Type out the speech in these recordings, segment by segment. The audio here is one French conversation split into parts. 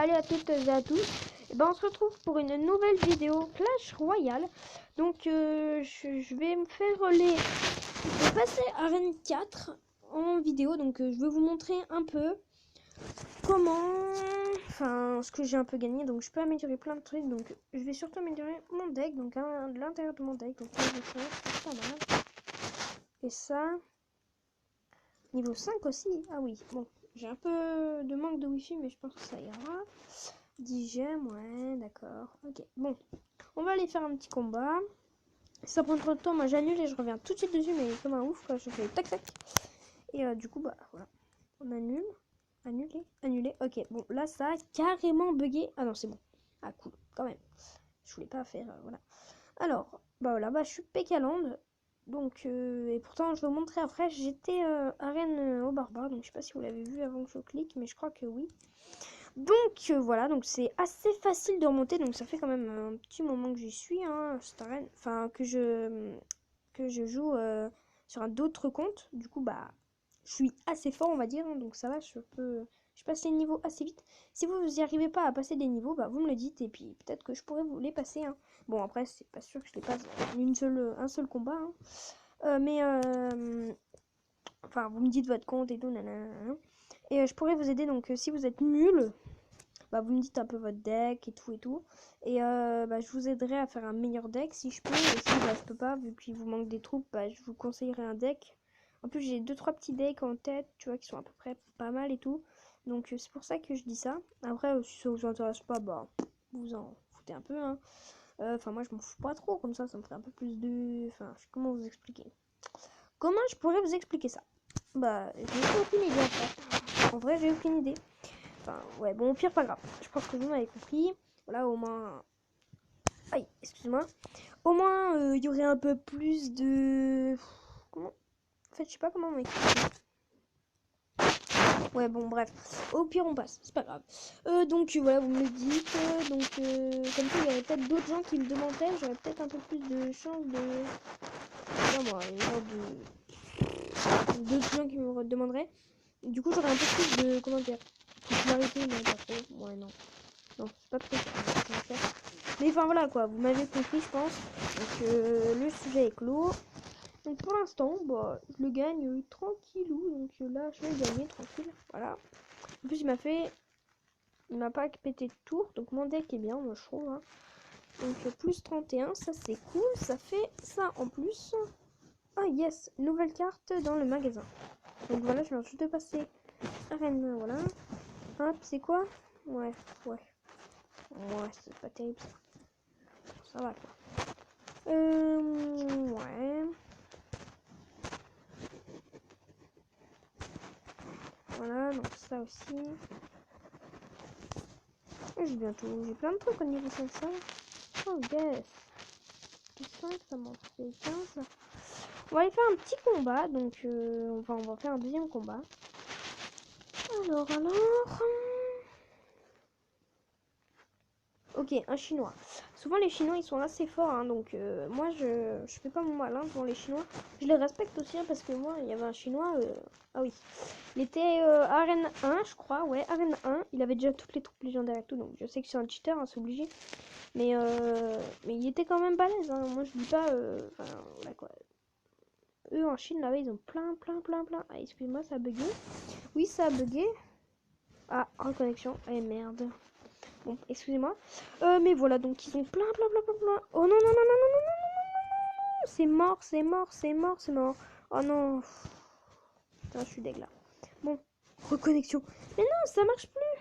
Salut à toutes et à tous. Et ben on se retrouve pour une nouvelle vidéo Clash Royale. Donc je vais me faire je vais passer Arène 4 en vidéo. Donc je vais vous montrer un peu comment, enfin ce que j'ai un peu gagné. Donc je peux améliorer plein de trucs. Donc je vais surtout améliorer mon deck. Donc à l'intérieur de mon deck. Donc là, c'est pas mal. Et ça, niveau 5 aussi. Ah oui, bon. J'ai un peu de manque de wifi, mais je pense que ça ira. 10 gemmes, ouais, d'accord. Ok, bon. On va aller faire un petit combat. Si ça prend trop de temps, moi j'annule et je reviens tout de suite dessus, mais comme un ouf, quoi. Je fais tac tac. Et du coup, bah voilà. On annule. Annuler. Annuler. Ok, bon, là ça a carrément bugué. Ah non, c'est bon. Ah, cool, quand même. Je voulais pas faire. Voilà. Alors, bah voilà, bah je suis Pécaland. Donc, et pourtant, je vais vous montrer après. J'étais arène au barbare. Donc, je sais pas si vous l'avez vu avant que je clique, mais je crois que oui. Donc, voilà. Donc, c'est assez facile de remonter. Donc, ça fait quand même un petit moment que j'y suis, hein, cette arène. Enfin, que je joue sur un d'autres compte. Du coup, bah, je suis assez fort, on va dire. Hein, donc, ça va, je passe les niveaux assez vite. Si vous n'y arrivez pas à passer des niveaux, bah, vous me le dites. Et puis, peut-être que je pourrais vous les passer. Hein. Bon, après, c'est pas sûr que je les passe en un seul combat. Hein. Enfin, vous me dites votre compte et tout. Nanana. Et je pourrais vous aider. Donc, si vous êtes nul, bah, vous me dites un peu votre deck et tout et tout. Et bah, je vous aiderai à faire un meilleur deck si je peux. Et si bah, je peux pas, vu qu'il vous manque des troupes, bah, je vous conseillerais un deck. En plus, j'ai 2-3 petits decks en tête, tu vois, qui sont à peu près pas mal et tout. Donc, c'est pour ça que je dis ça. Après, si ça vous intéresse pas, bah, vous en foutez un peu, hein. Enfin, moi, je m'en fous pas trop, comme ça me ferait un peu plus de... Enfin, comment vous expliquer? Comment je pourrais vous expliquer ça? Bah, j'ai aucune idée, en fait. En vrai, j'ai aucune idée. Enfin, ouais, bon, au pire, pas grave. Je pense que vous m'avez compris. Voilà, au moins... Aïe, excusez-moi. Au moins, il y aurait un peu plus de... Comment? En fait, je sais pas comment m'expliquer. Ouais, bon, bref. Au pire, on passe. C'est pas grave. Donc, voilà, vous me le dites. Donc, comme ça, il y aurait peut-être d'autres gens qui me demandaient. J'aurais peut-être un peu plus de chance de... Non, moi, d'autres gens qui me demanderaient. Du coup, j'aurais un peu plus de... Comment dire? Popularité, mais pas trop. Ouais, non. Non, c'est pas trop ça. Mais enfin, voilà, quoi. Vous m'avez compris, je pense. Donc, le sujet est clos. Donc pour l'instant, bah, je le gagne tranquillou. Donc là, je vais gagner tranquille. Voilà. En plus, il m'a pas pété de tour. Donc mon deck est bien, moi je trouve. Hein. Donc plus 31, ça c'est cool. Ça fait ça en plus. Ah yes, nouvelle carte dans le magasin. Donc voilà, je viens juste de passer arène. Voilà. Hop, c'est quoi? Ouais, ouais. Ouais, c'est pas terrible ça. Ça va quoi. Ouais. Voilà, donc ça aussi. J'ai bientôt, j'ai plein de trucs au niveau 5 ça. Oh yes. Plus 5, ça m'en fait 15. On va aller faire un petit combat, donc on va faire un deuxième combat. Alors. Ok, un chinois. Souvent les chinois ils sont assez forts, hein, donc moi je fais pas mon malin devant les chinois. Je les respecte aussi hein, parce que moi il y avait un chinois, ah oui, il était arène 1 je crois, ouais, arène 1, il avait déjà toutes les troupes légendaires et tout, donc je sais que c'est un cheater, hein, c'est obligé. Mais il était quand même balèze, hein. Moi je dis pas, enfin voilà quoi. Eux en Chine là-bas ils ont plein. Ah excuse-moi ça a bugué. Oui ça a bugué. Ah, reconnexion, eh merde. Bon, excusez-moi. Mais voilà, donc ils ont plein. Oh non. C'est mort. Oh non. Putain, je suis deg là. Bon, reconnexion. Mais non, ça marche plus.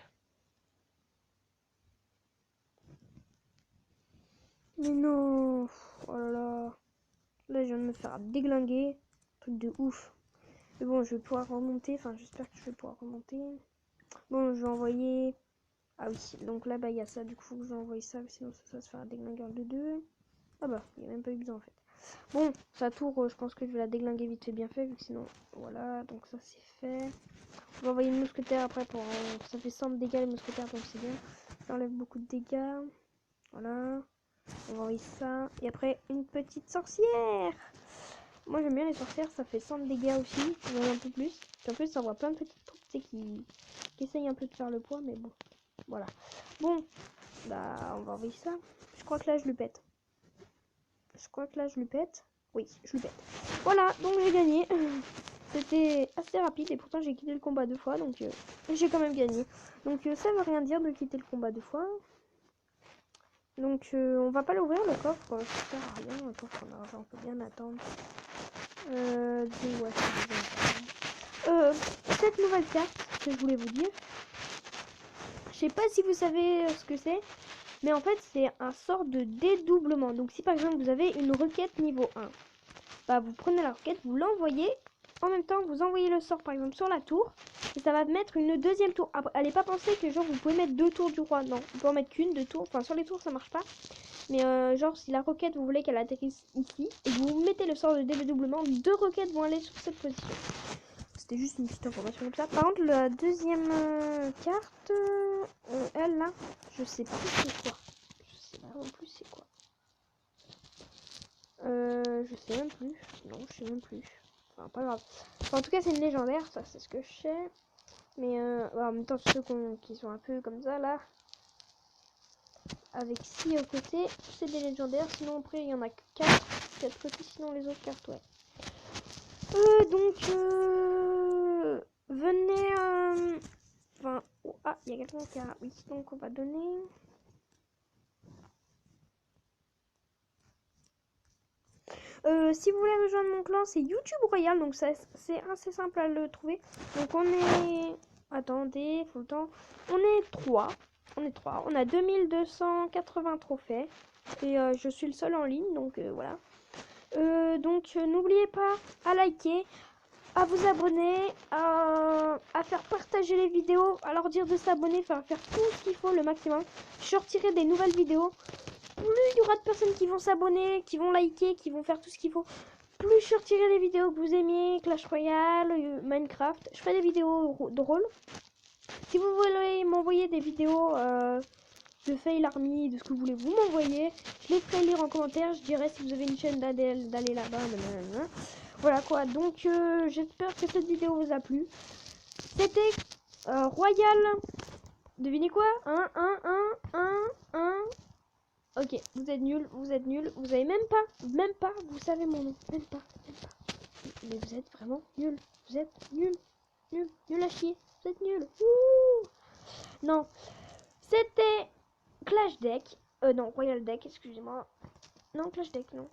Mais non. Oh là là. Là, je viens de me faire déglinguer. Truc de ouf. Mais bon, je vais pouvoir remonter. Enfin, j'espère que je vais pouvoir remonter. Bon, je vais envoyer... Ah oui, donc là, bah, il y a ça. Du coup, faut que j'envoie ça. Sinon, ça va se faire déglinguer de 2. Ah bah, il n'y a même pas eu besoin en fait. Bon, sa tour, je pense que je vais la déglinguer vite fait bien fait, vu que sinon, voilà, donc ça c'est fait. On va envoyer une mousquetaire après pour... ça fait 100 de dégâts les mousquetaires, donc c'est bien. Ça enlève beaucoup de dégâts. Voilà. On va envoyer ça. Et après, une petite sorcière. Moi j'aime bien les sorcières, ça fait 100 de dégâts aussi, un peu plus. Puis en plus, ça envoie plein de petites troupes, tu sais, qui essayent un peu de faire le poids, mais bon. Voilà. Bon, bah on va envoyer ça. Je crois que là je le pète. Oui, je le pète. Voilà, donc j'ai gagné. C'était assez rapide et pourtant j'ai quitté le combat 2 fois, donc j'ai quand même gagné. Donc ça veut rien dire de quitter le combat 2 fois. Donc on va pas l'ouvrir le coffre, ça sert à rien, le coffre en argent, on peut bien attendre. Cette nouvelle carte que je voulais vous dire, je sais pas si vous savez ce que c'est, mais en fait c'est un sort de dédoublement. Donc si par exemple vous avez une requête niveau 1, bah vous prenez la requête, vous l'envoyez, en même temps vous envoyez le sort par exemple sur la tour, et ça va mettre une deuxième tour. Après, allez pas penser que genre vous pouvez mettre 2 tours du roi, non, on peut en mettre qu'une, 2 tours, enfin sur les tours ça marche pas. Mais genre si la requête vous voulez qu'elle atterrisse ici, et que vous mettez le sort de dédoublement, 2 requêtes vont aller sur cette position. C'était juste une petite information comme ça. Par contre la deuxième carte, elle là, je sais plus c'est quoi. Je sais pas non plus c'est quoi. Je sais même plus. Non, je sais même plus. Enfin, pas grave. Enfin, en tout cas, c'est une légendaire, ça, c'est ce que je sais. Mais en même temps, ceux qui sont un peu comme ça, là, avec 6 au côté, c'est des légendaires. Sinon, après, il y en a que 4 côtés, sinon les autres cartes, ouais. Donc, venez... Enfin, oh, ah, il y a quelqu'un qui a... Oui, donc on va donner... Si vous voulez rejoindre mon clan, c'est YouTube Royal, donc c'est assez simple à le trouver. Donc on est... Attendez, faut le temps. On est 3. On a 2280 trophées. Et je suis le seul en ligne, donc voilà. Donc n'oubliez pas à liker, à vous abonner, à faire partager les vidéos, à leur dire de s'abonner, faire tout ce qu'il faut le maximum. Je sortirai des nouvelles vidéos. Plus il y aura de personnes qui vont s'abonner, qui vont liker, qui vont faire tout ce qu'il faut, plus je sortirai les vidéos que vous aimiez, Clash Royale, Minecraft. Je ferai des vidéos drôles. Si vous voulez m'envoyer des vidéos de Fail Army, de ce que vous voulez, vous m'envoyez. Je les ferai lire en commentaire. Je dirai si vous avez une chaîne d'aller là-bas. Voilà quoi. Donc j'espère que cette vidéo vous a plu. C'était Royal. Devinez quoi? Ok, vous êtes nuls, vous avez même pas, vous savez mon nom, même pas. Mais vous êtes vraiment nuls, vous êtes nuls à chier, vous êtes nuls. Ouh. Non, c'était Clash Deck, non, Royal Deck, excusez-moi. Non, Clash Deck, non.